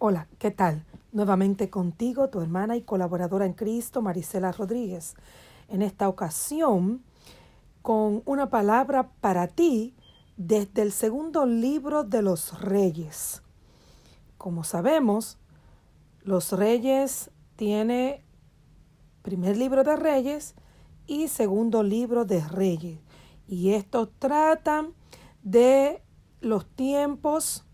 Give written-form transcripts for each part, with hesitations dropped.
Hola, ¿qué tal? Nuevamente contigo, tu hermana y colaboradora en Cristo, Marisela Rodríguez. En esta ocasión, con una palabra para ti desde el segundo libro de los Reyes. Como sabemos, los Reyes tiene primer libro de Reyes y segundo libro de Reyes. Y estos tratan de los tiempos,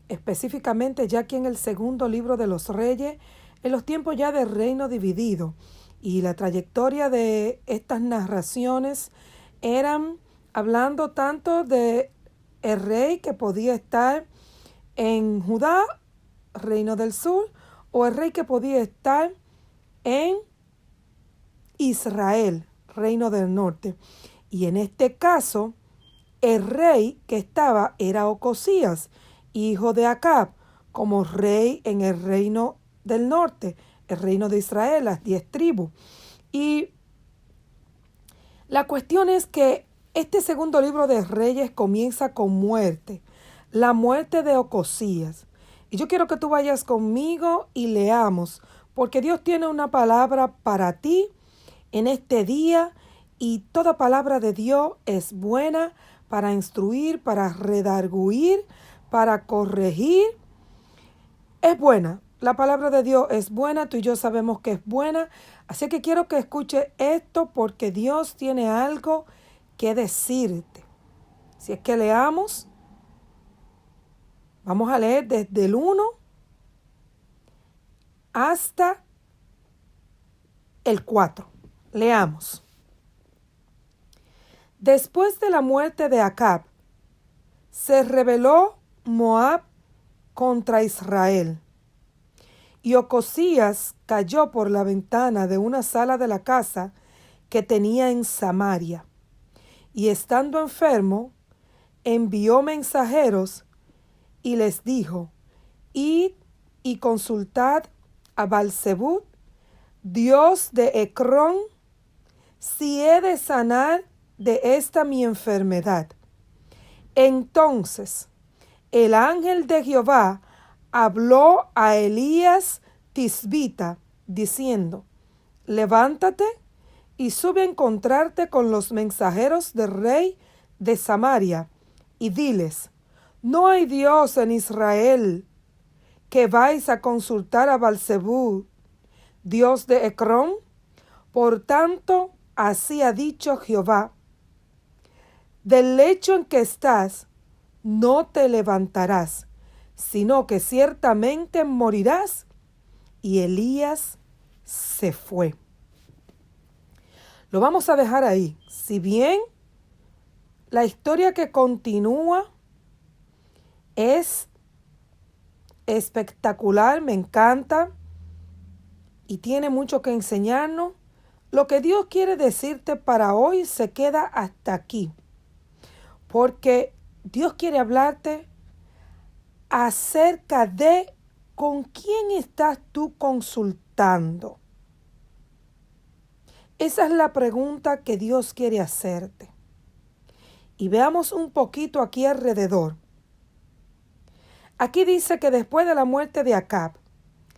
específicamente ya que en el segundo libro de los Reyes, en los tiempos ya del reino dividido. Y la trayectoria de estas narraciones eran hablando tanto de el rey que podía estar en Judá, reino del sur, o el rey que podía estar en Israel, reino del norte. Y en este caso, el rey que estaba era Ocosías, hijo de Acab, como rey en el reino del norte, el reino de Israel, las 10 tribus. Y la cuestión es que este segundo libro de Reyes comienza con muerte, la muerte de Ocosías. Y yo quiero que tú vayas conmigo y leamos, porque Dios tiene una palabra para ti en este día y toda palabra de Dios es buena para instruir, para redarguir, para corregir. Es buena. La palabra de Dios es buena, tú y yo sabemos que es buena. Así que quiero que escuches esto porque Dios tiene algo que decirte. Si es que leamos, vamos a leer desde el 1 hasta el 4. Leamos. Después de la muerte de Acab, se rebeló Moab contra Israel. Y Ocosías cayó por la ventana de una sala de la casa que tenía en Samaria. Y estando enfermo, envió mensajeros y les dijo: Id y consultad a Baal-zebub, dios de Ecrón, si he de sanar de esta mi enfermedad. Entonces el ángel de Jehová habló a Elías Tisbita, diciendo: Levántate y sube a encontrarte con los mensajeros del rey de Samaria, y diles: No hay Dios en Israel, que vais a consultar a Baal-zebub, dios de Ecrón. Por tanto, así ha dicho Jehová: del lecho en que estás no te levantarás, sino que ciertamente morirás. Y Elías se fue. Lo vamos a dejar ahí. Si bien la historia que continúa es espectacular, me encanta y tiene mucho que enseñarnos, lo que Dios quiere decirte para hoy se queda hasta aquí. Porque Dios quiere hablarte acerca de con quién estás tú consultando. Esa es la pregunta que Dios quiere hacerte. Y veamos un poquito aquí alrededor. Aquí dice que después de la muerte de Acab,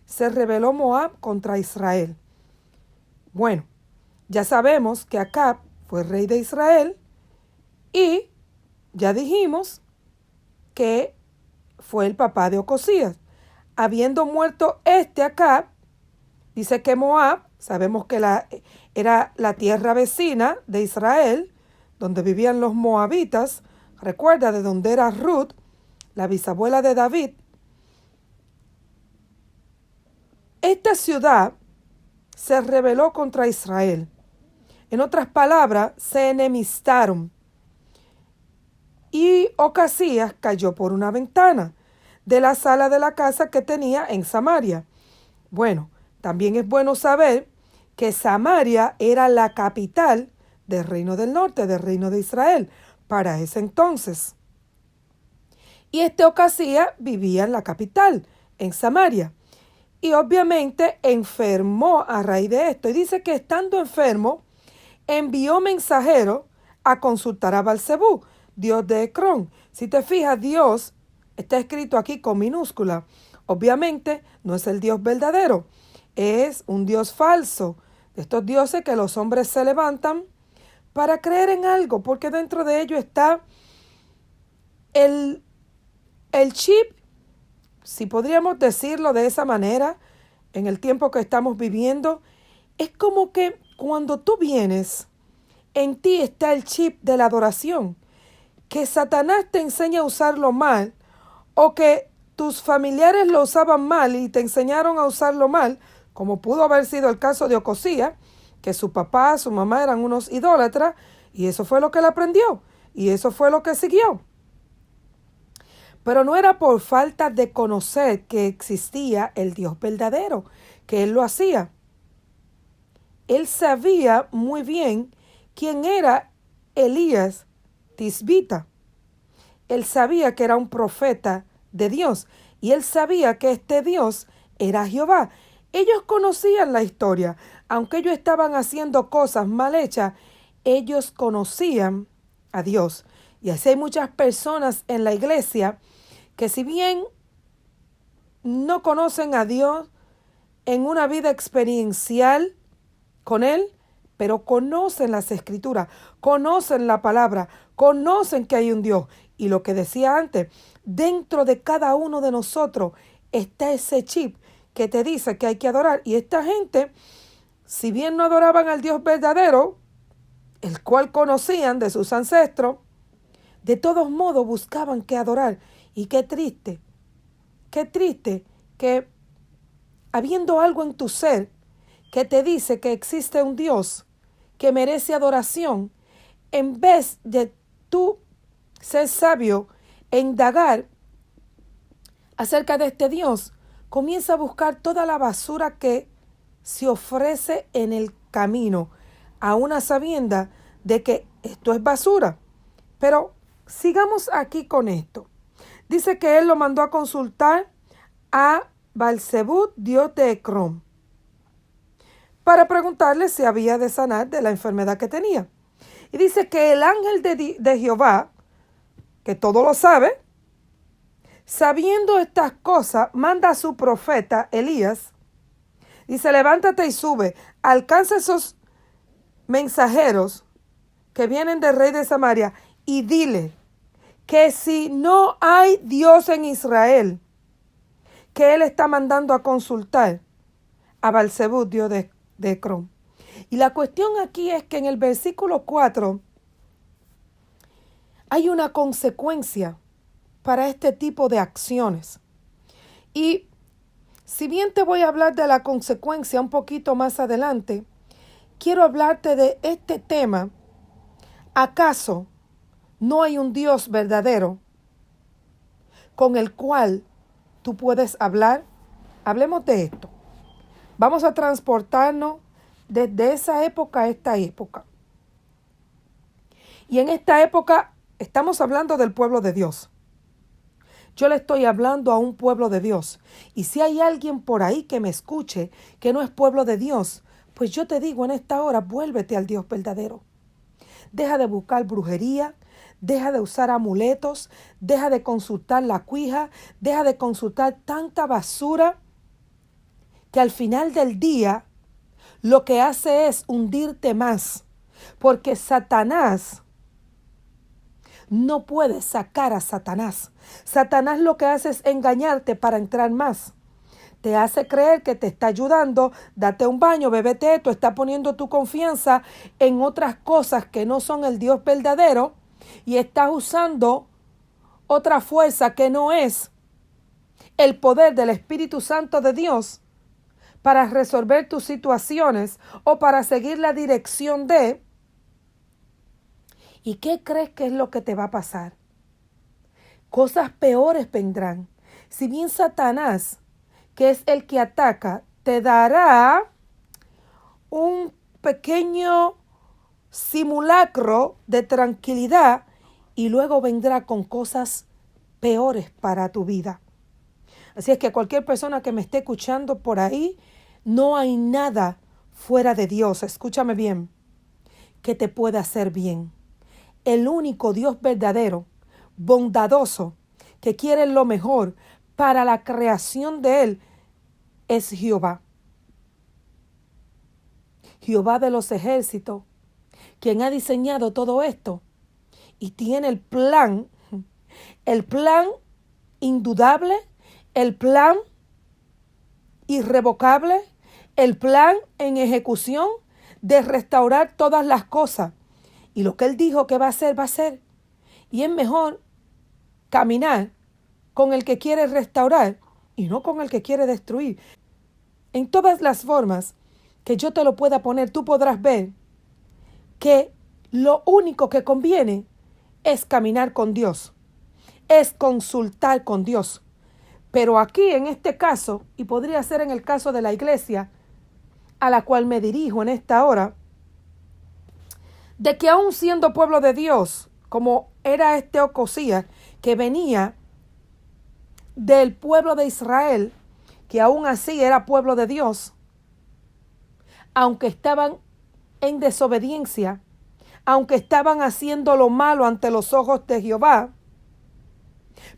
se rebeló Moab contra Israel. Bueno, ya sabemos que Acab fue rey de Israel y ya dijimos que fue el papá de Ocosías. Habiendo muerto Acab, dice que Moab, sabemos que era la tierra vecina de Israel, donde vivían los moabitas. Recuerda de donde era Ruth, la bisabuela de David. Esta ciudad se rebeló contra Israel. En otras palabras, se enemistaron. Y Ocosías cayó por una ventana de la sala de la casa que tenía en Samaria. Bueno, también es bueno saber que Samaria era la capital del reino del norte, del reino de Israel, para ese entonces. Y Ocosías vivía en la capital, en Samaria. Y obviamente enfermó a raíz de esto. Y dice que estando enfermo, envió mensajeros a consultar a Baal-zebub, dios de Ecrón. Si te fijas, Dios está escrito aquí con minúscula. Obviamente no es el Dios verdadero, es un Dios falso. Estos dioses que los hombres se levantan para creer en algo, porque dentro de ello está el chip, si podríamos decirlo de esa manera, en el tiempo que estamos viviendo. Es como que cuando tú vienes, en ti está el chip de la adoración, que Satanás te enseña a usarlo mal, o que tus familiares lo usaban mal y te enseñaron a usarlo mal, como pudo haber sido el caso de Ocosías, que su papá, su mamá eran unos idólatras, y eso fue lo que él aprendió, y eso fue lo que siguió. Pero no era por falta de conocer que existía el Dios verdadero, que él lo hacía. Él sabía muy bien quién era Elías Tisbita. Él sabía que era un profeta de Dios y él sabía que este Dios era Jehová. Ellos conocían la historia, aunque ellos estaban haciendo cosas mal hechas, ellos conocían a Dios. Y así hay muchas personas en la iglesia que si bien no conocen a Dios en una vida experiencial con Él, pero conocen las Escrituras, conocen la palabra, conocen que hay un Dios. Y lo que decía antes, dentro de cada uno de nosotros está ese chip que te dice que hay que adorar. Y esta gente, si bien no adoraban al Dios verdadero, el cual conocían de sus ancestros, de todos modos buscaban que adorar. Y qué triste que habiendo algo en tu ser que te dice que existe un Dios que merece adoración, en vez de tú ser sabio e indagar acerca de este Dios, comienza a buscar toda la basura que se ofrece en el camino, a una sabienda de que esto es basura. Pero sigamos aquí con esto. Dice que él lo mandó a consultar a Baalzebub, dios de Ecrón, para preguntarle si había de sanar de la enfermedad que tenía. Y dice que el ángel de Jehová, que todo lo sabe, sabiendo estas cosas, manda a su profeta Elías. Dice, levántate y sube, alcanza esos mensajeros que vienen del rey de Samaria y dile que si no hay Dios en Israel, que él está mandando a consultar a Baalzebub, dios de Ecrón. Y la cuestión aquí es que en el versículo 4 hay una consecuencia para este tipo de acciones. Y si bien te voy a hablar de la consecuencia un poquito más adelante, quiero hablarte de este tema. ¿Acaso no hay un Dios verdadero con el cual tú puedes hablar? Hablemos de esto. Vamos a transportarnos desde esa época a esta época. Y en esta época estamos hablando del pueblo de Dios. Yo le estoy hablando a un pueblo de Dios. Y si hay alguien por ahí que me escuche que no es pueblo de Dios, pues yo te digo en esta hora, vuélvete al Dios verdadero. Deja de buscar brujería, deja de usar amuletos, deja de consultar la cuija, deja de consultar tanta basura que al final del día lo que hace es hundirte más, porque Satanás no puede sacar a Satanás. Satanás lo que hace es engañarte para entrar más. Te hace creer que te está ayudando, date un baño, bébete esto, está poniendo tu confianza en otras cosas que no son el Dios verdadero y estás usando otra fuerza que no es el poder del Espíritu Santo de Dios para resolver tus situaciones o para seguir la dirección de. ¿Y qué crees que es lo que te va a pasar? Cosas peores vendrán. Si bien Satanás, que es el que ataca, te dará un pequeño simulacro de tranquilidad y luego vendrá con cosas peores para tu vida. Así es que cualquier persona que me esté escuchando por ahí, no hay nada fuera de Dios, escúchame bien, que te pueda hacer bien. El único Dios verdadero, bondadoso, que quiere lo mejor para la creación de Él, es Jehová. Jehová de los ejércitos, quien ha diseñado todo esto y tiene el plan indudable, el plan irrevocable, el plan en ejecución de restaurar todas las cosas. Y lo que Él dijo que va a hacer, va a ser. Y es mejor caminar con el que quiere restaurar y no con el que quiere destruir. En todas las formas que yo te lo pueda poner, tú podrás ver que lo único que conviene es caminar con Dios, es consultar con Dios. Pero aquí en este caso, y podría ser en el caso de la iglesia a la cual me dirijo en esta hora, de que aún siendo pueblo de Dios, como era este Ocosías, que venía del pueblo de Israel, que aún así era pueblo de Dios, aunque estaban en desobediencia, aunque estaban haciendo lo malo ante los ojos de Jehová,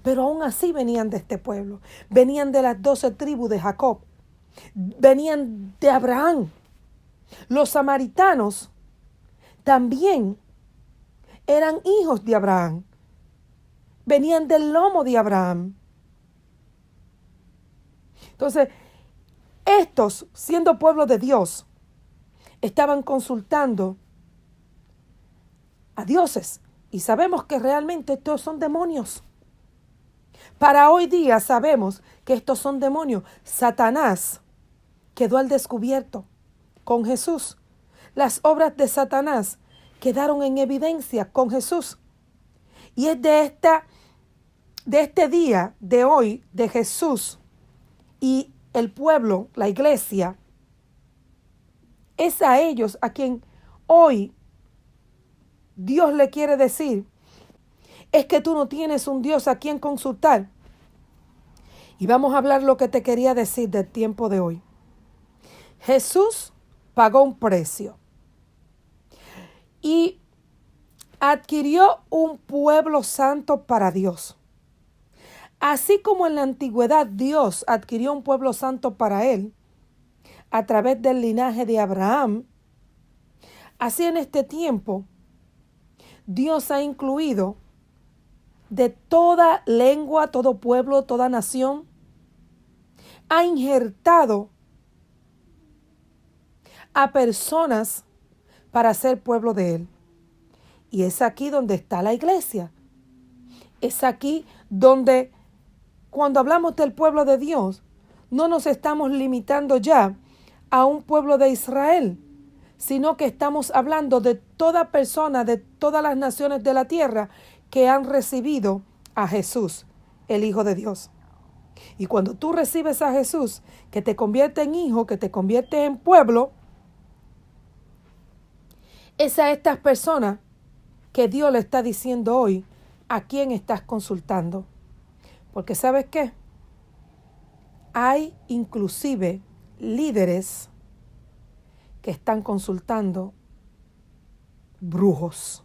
pero aún así venían de este pueblo, venían de las 12 tribus de Jacob, venían de Abraham. Los samaritanos también eran hijos de Abraham, venían del lomo de Abraham. Entonces, estos, siendo pueblo de Dios, estaban consultando a dioses. Y sabemos que realmente estos son demonios. Para hoy día sabemos que estos son demonios. Satanás quedó al descubierto con Jesús. Las obras de Satanás quedaron en evidencia con Jesús. Y es de este día de hoy de Jesús y el pueblo, la iglesia, es a ellos a quien hoy Dios le quiere decir, es que tú no tienes un Dios a quien consultar. Y vamos a hablar lo que te quería decir del tiempo de hoy. Jesús pagó un precio y adquirió un pueblo santo para Dios. Así como en la antigüedad Dios adquirió un pueblo santo para Él a través del linaje de Abraham, así en este tiempo Dios ha incluido de toda lengua, todo pueblo, toda nación, ha injertado a personas para ser pueblo de Él. Y es aquí donde está la iglesia. Es aquí donde, cuando hablamos del pueblo de Dios, no nos estamos limitando ya a un pueblo de Israel, sino que estamos hablando de toda persona, de todas las naciones de la tierra que han recibido a Jesús, el Hijo de Dios. Y cuando tú recibes a Jesús, que te convierte en hijo, que te convierte en pueblo, es a estas personas que Dios le está diciendo hoy a quién estás consultando. Porque ¿sabes qué? Hay inclusive líderes que están consultando brujos.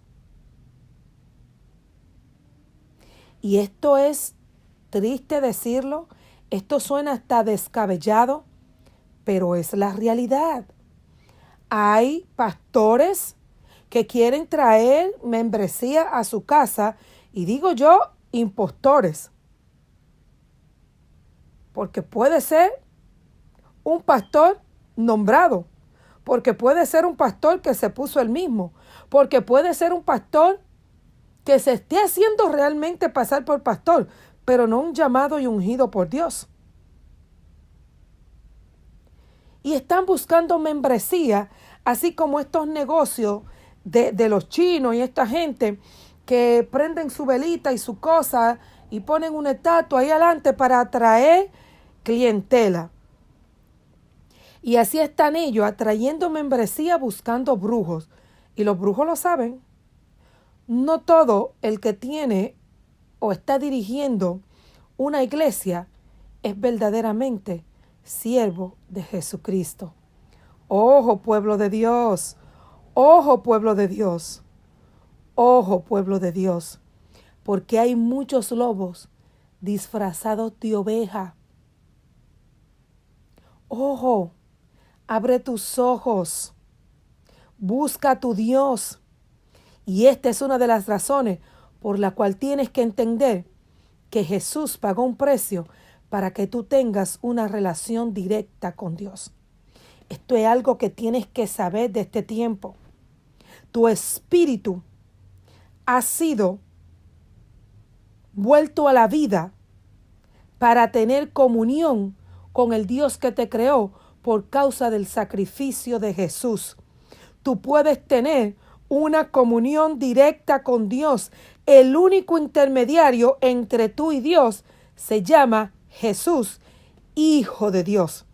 Y esto es triste decirlo, esto suena hasta descabellado, pero es la realidad. Hay pastores que quieren traer membresía a su casa, y digo yo, impostores. Porque puede ser un pastor nombrado, porque puede ser un pastor que se puso él mismo, porque puede ser un pastor que se esté haciendo realmente pasar por pastor, pero no un llamado y ungido por Dios. Y están buscando membresía, así como estos negocios de los chinos y esta gente que prenden su velita y su cosa y ponen una estatua ahí adelante para atraer clientela. Y así están ellos atrayendo membresía buscando brujos. Y los brujos lo saben. No todo el que tiene o está dirigiendo una iglesia es verdaderamente siervo de Jesucristo. Ojo, pueblo de Dios. Ojo, pueblo de Dios. Ojo, pueblo de Dios. Porque hay muchos lobos disfrazados de oveja. Ojo, abre tus ojos, busca a tu Dios. Y esta es una de las razones por la cual tienes que entender que Jesús pagó un precio para que tú tengas una relación directa con Dios. Esto es algo que tienes que saber de este tiempo. Tu espíritu ha sido vuelto a la vida para tener comunión con el Dios que te creó por causa del sacrificio de Jesús. Tú puedes tener una comunión directa con Dios. El único intermediario entre tú y Dios se llama Jesús, Hijo de Dios.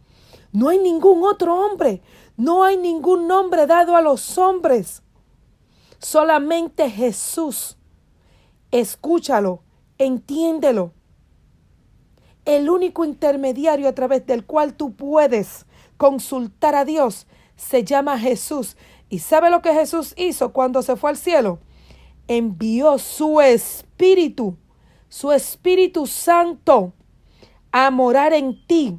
No hay ningún otro hombre, no hay ningún nombre dado a los hombres. Solamente Jesús. Escúchalo, entiéndelo. El único intermediario a través del cual tú puedes consultar a Dios se llama Jesús. ¿Y sabe lo que Jesús hizo cuando se fue al cielo? Envió su Espíritu Santo, a morar en ti.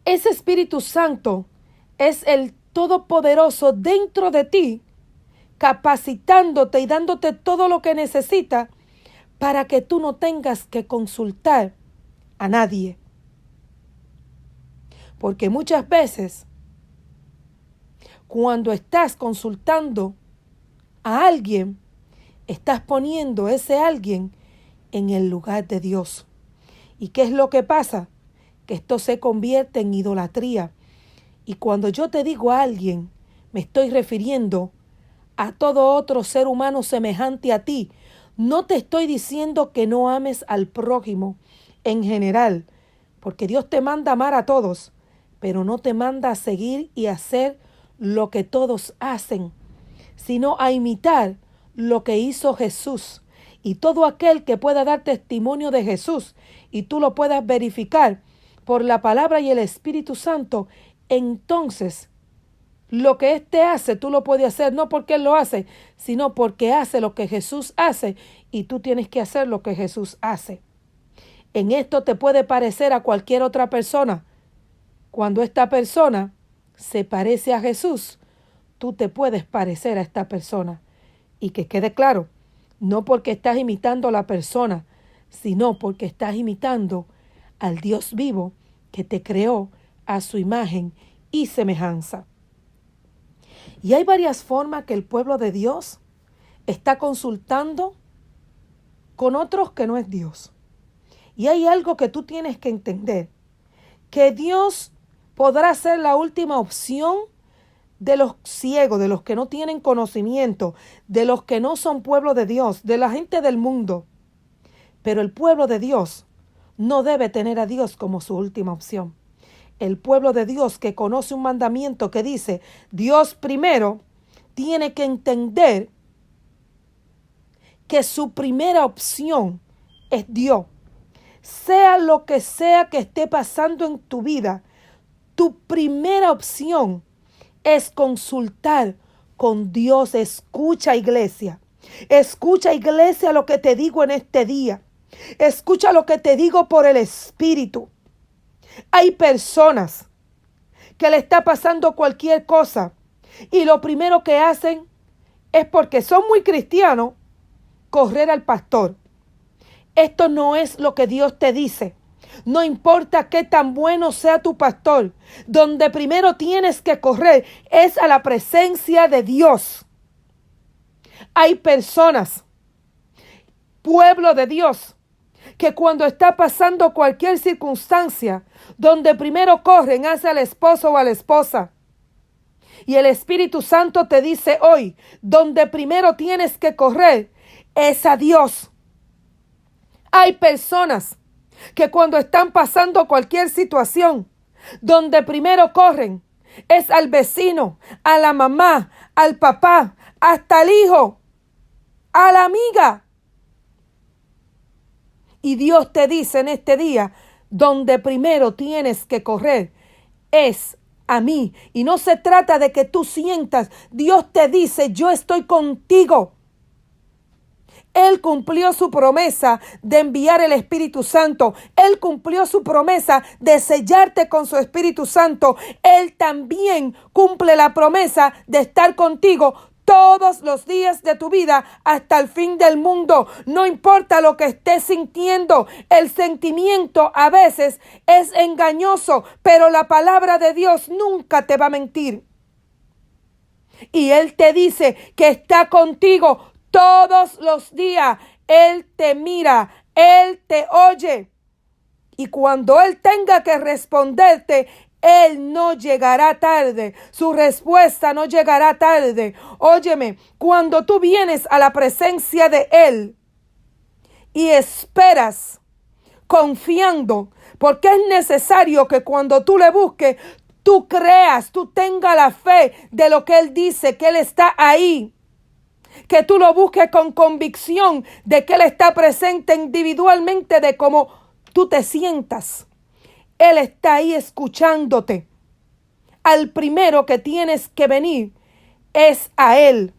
Ese Espíritu Santo es el Todopoderoso dentro de ti, capacitándote y dándote todo lo que necesitas para que tú no tengas que consultar a nadie. Porque muchas veces, cuando estás consultando a alguien, estás poniendo ese alguien en el lugar de Dios. ¿Y qué es lo que pasa? Que esto se convierte en idolatría. Y cuando yo te digo a alguien, me estoy refiriendo a todo otro ser humano semejante a ti. No te estoy diciendo que no ames al prójimo en general, porque Dios te manda amar a todos, pero no te manda a seguir y hacer lo que todos hacen, sino a imitar lo que hizo Jesús. Y todo aquel que pueda dar testimonio de Jesús y tú lo puedas verificar por la palabra y el Espíritu Santo, entonces lo que éste hace tú lo puedes hacer, no porque él lo hace, sino porque hace lo que Jesús hace y tú tienes que hacer lo que Jesús hace. En esto te puede parecer a cualquier otra persona. Cuando esta persona se parece a Jesús, tú te puedes parecer a esta persona. Y que quede claro, no porque estás imitando a la persona, sino porque estás imitando al Dios vivo que te creó a su imagen y semejanza. Y hay varias formas que el pueblo de Dios está consultando con otros que no es Dios. Y hay algo que tú tienes que entender, que Dios podrá ser la última opción de los ciegos, de los que no tienen conocimiento, de los que no son pueblo de Dios, de la gente del mundo. Pero el pueblo de Dios no debe tener a Dios como su última opción. El pueblo de Dios que conoce un mandamiento que dice Dios primero, tiene que entender que su primera opción es Dios. Sea lo que sea que esté pasando en tu vida, tu primera opción es consultar con Dios. Escucha, iglesia. Escucha, iglesia, lo que te digo en este día. Escucha lo que te digo por el Espíritu. Hay personas que le está pasando cualquier cosa y lo primero que hacen es, porque son muy cristianos, correr al pastor. Esto no es lo que Dios te dice. No importa qué tan bueno sea tu pastor, donde primero tienes que correr es a la presencia de Dios. Hay personas, pueblo de Dios, que cuando está pasando cualquier circunstancia, donde primero corren hacia el esposo o a la esposa. Y el Espíritu Santo te dice hoy, donde primero tienes que correr es a Dios. Hay personas que cuando están pasando cualquier situación, donde primero corren es al vecino, a la mamá, al papá, hasta el hijo, a la amiga. Y Dios te dice en este día, donde primero tienes que correr es a mí. Y no se trata de que tú sientas, Dios te dice, yo estoy contigo. Él cumplió su promesa de enviar el Espíritu Santo. Él cumplió su promesa de sellarte con su Espíritu Santo. Él también cumple la promesa de estar contigo todos los días de tu vida hasta el fin del mundo. No importa lo que estés sintiendo, el sentimiento a veces es engañoso, pero la palabra de Dios nunca te va a mentir. Y Él te dice que está contigo todos los días. Él te mira, Él te oye. Y cuando Él tenga que responderte, Él no llegará tarde. Su respuesta no llegará tarde. Óyeme, cuando tú vienes a la presencia de Él y esperas confiando, porque es necesario que cuando tú le busques, tú creas, tú tengas la fe de lo que Él dice, que Él está ahí. Que tú lo busques con convicción de que Él está presente individualmente de cómo tú te sientas. Él está ahí escuchándote. Al primero que tienes que venir es a Él.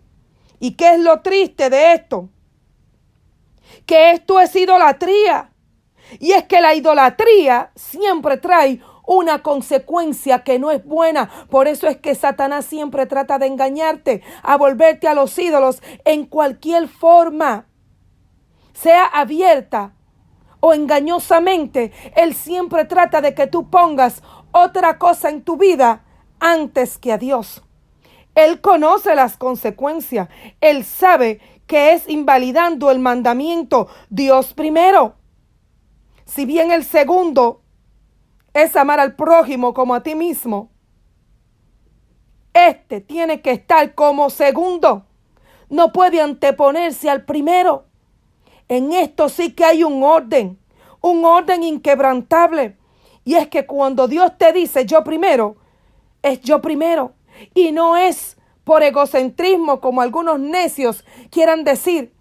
¿Y qué es lo triste de esto? Que esto es idolatría. Y es que la idolatría siempre trae una consecuencia que no es buena. Por eso es que Satanás siempre trata de engañarte, a volverte a los ídolos en cualquier forma, sea abierta o engañosamente. Él siempre trata de que tú pongas otra cosa en tu vida antes que a Dios. Él conoce las consecuencias. Él sabe que es invalidando el mandamiento Dios primero. Si bien el segundo es amar al prójimo como a ti mismo, este tiene que estar como segundo. No puede anteponerse al primero. En esto sí que hay un orden inquebrantable. Y es que cuando Dios te dice yo primero, es yo primero. Y no es por egocentrismo como algunos necios quieran decir.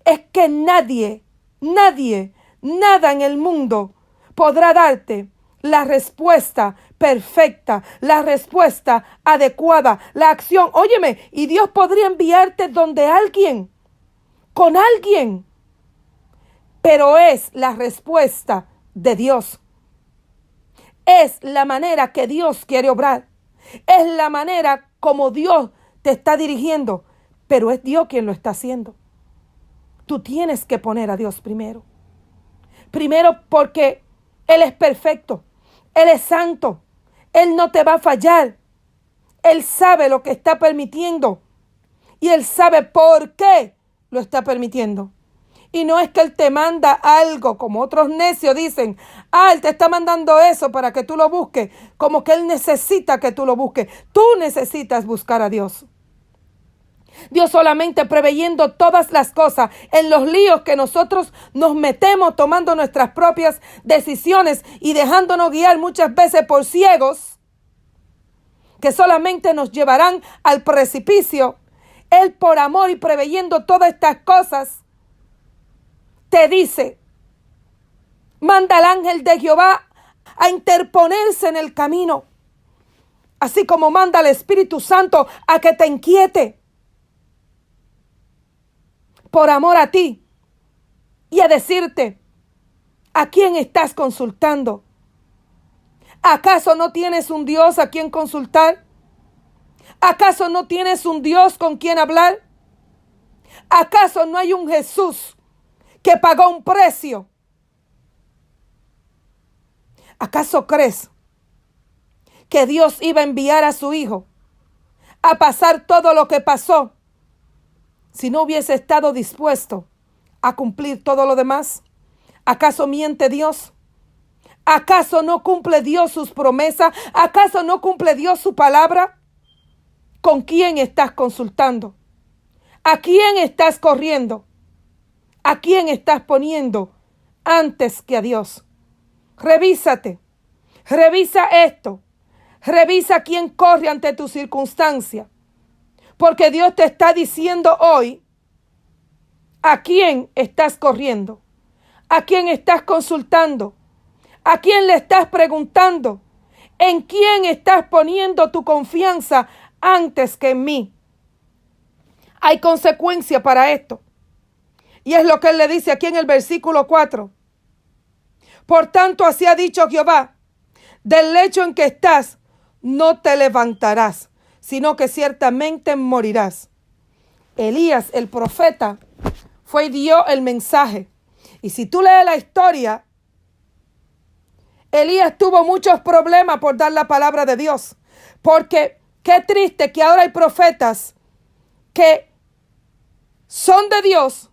Es que nadie, nada en el mundo podrá darte la respuesta perfecta, la respuesta adecuada, la acción. Óyeme, y Dios podría enviarte donde alguien, con alguien, pero es la respuesta de Dios. Es la manera que Dios quiere obrar. Es la manera como Dios te está dirigiendo, pero es Dios quien lo está haciendo. Tú tienes que poner a Dios primero. Primero porque Él es perfecto. Él es santo. Él no te va a fallar. Él sabe lo que está permitiendo. Y Él sabe por qué lo está permitiendo. Y no es que Él te manda algo, como otros necios dicen. Él te está mandando eso para que tú lo busques. Como que Él necesita que tú lo busques. Tú necesitas buscar a Dios. Dios solamente preveyendo todas las cosas en los líos que nosotros nos metemos tomando nuestras propias decisiones y dejándonos guiar muchas veces por ciegos que solamente nos llevarán al precipicio. Él por amor y preveyendo todas estas cosas te dice, manda al ángel de Jehová a interponerse en el camino, así como manda al Espíritu Santo a que te inquiete. Por amor a ti y a decirte, ¿a quién estás consultando? ¿Acaso no tienes un Dios a quien consultar? ¿Acaso no tienes un Dios con quien hablar? ¿Acaso no hay un Jesús que pagó un precio? ¿Acaso crees que Dios iba a enviar a su Hijo a pasar todo lo que pasó si no hubiese estado dispuesto a cumplir todo lo demás? ¿Acaso miente Dios? ¿Acaso no cumple Dios sus promesas? ¿Acaso no cumple Dios su palabra? ¿Con quién estás consultando? ¿A quién estás corriendo? ¿A quién estás poniendo antes que a Dios? Revísate. Revisa esto. Revisa quién corre ante tu circunstancia. Porque Dios te está diciendo hoy, ¿a quién estás corriendo? ¿A quién estás consultando? ¿A quién le estás preguntando? ¿En quién estás poniendo tu confianza antes que en mí? Hay consecuencia para esto. Y es lo que él le dice aquí en el versículo 4. Por tanto, así ha dicho Jehová, del lecho en que estás no te levantarás, sino que ciertamente morirás. Elías, el profeta, fue y dio el mensaje. Y si tú lees la historia, Elías tuvo muchos problemas por dar la palabra de Dios. Porque qué triste que ahora hay profetas que son de Dios,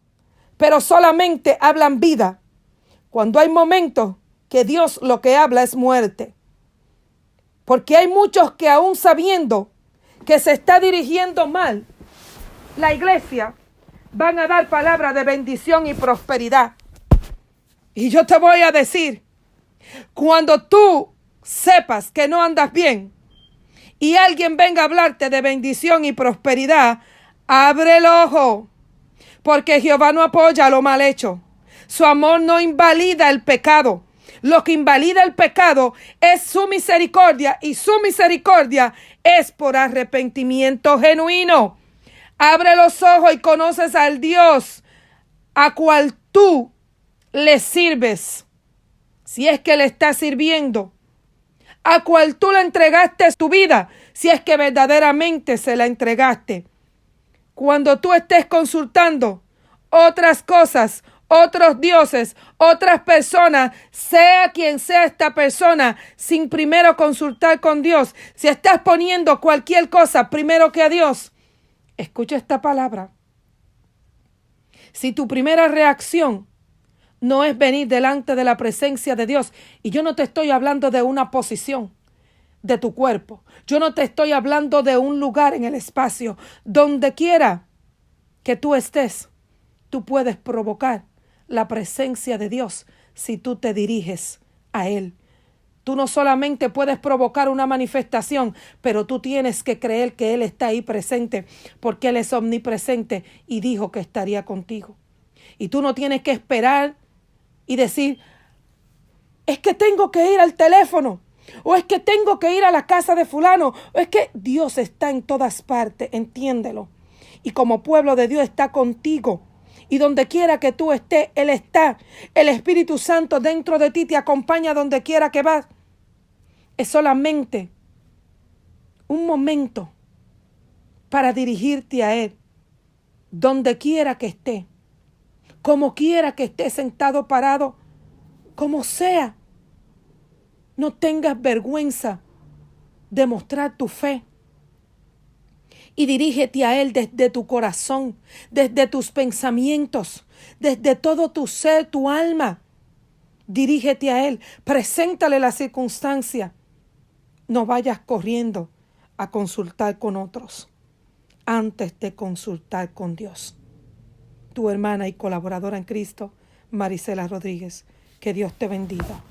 pero solamente hablan vida. Cuando hay momentos que Dios lo que habla es muerte. Porque hay muchos que aún sabiendo que se está dirigiendo mal la iglesia, van a dar palabras de bendición y prosperidad. Y yo te voy a decir, cuando tú sepas que no andas bien y alguien venga a hablarte de bendición y prosperidad, abre el ojo, porque Jehová no apoya lo mal hecho. Su amor no invalida el pecado. Lo que invalida el pecado es su misericordia, y su misericordia es por arrepentimiento genuino. Abre los ojos y conoces al Dios a cual tú le sirves, si es que le estás sirviendo, a cual tú le entregaste tu vida, si es que verdaderamente se la entregaste. Cuando tú estés consultando otras cosas, otros dioses, otras personas, sea quien sea esta persona, sin primero consultar con Dios, si estás poniendo cualquier cosa primero que a Dios, escucha esta palabra. Si tu primera reacción no es venir delante de la presencia de Dios, y yo no te estoy hablando de una posición de tu cuerpo, yo no te estoy hablando de un lugar en el espacio, donde quiera que tú estés, tú puedes provocar la presencia de Dios si tú te diriges a Él. Tú no solamente puedes provocar una manifestación, pero tú tienes que creer que Él está ahí presente, porque Él es omnipresente y dijo que estaría contigo. Y tú no tienes que esperar y decir, es que tengo que ir al teléfono, o es que tengo que ir a la casa de fulano, o es que Dios está en todas partes, entiéndelo. Y como pueblo de Dios está contigo. Y donde quiera que tú estés, Él está. El Espíritu Santo dentro de ti te acompaña donde quiera que vas. Es solamente un momento para dirigirte a Él. Donde quiera que esté. Como quiera que esté sentado, parado. Como sea. No tengas vergüenza de mostrar tu fe. Y dirígete a Él desde tu corazón, desde tus pensamientos, desde todo tu ser, tu alma. Dirígete a Él, preséntale la circunstancia. No vayas corriendo a consultar con otros antes de consultar con Dios. Tu hermana y colaboradora en Cristo, Marisela Rodríguez. Que Dios te bendiga.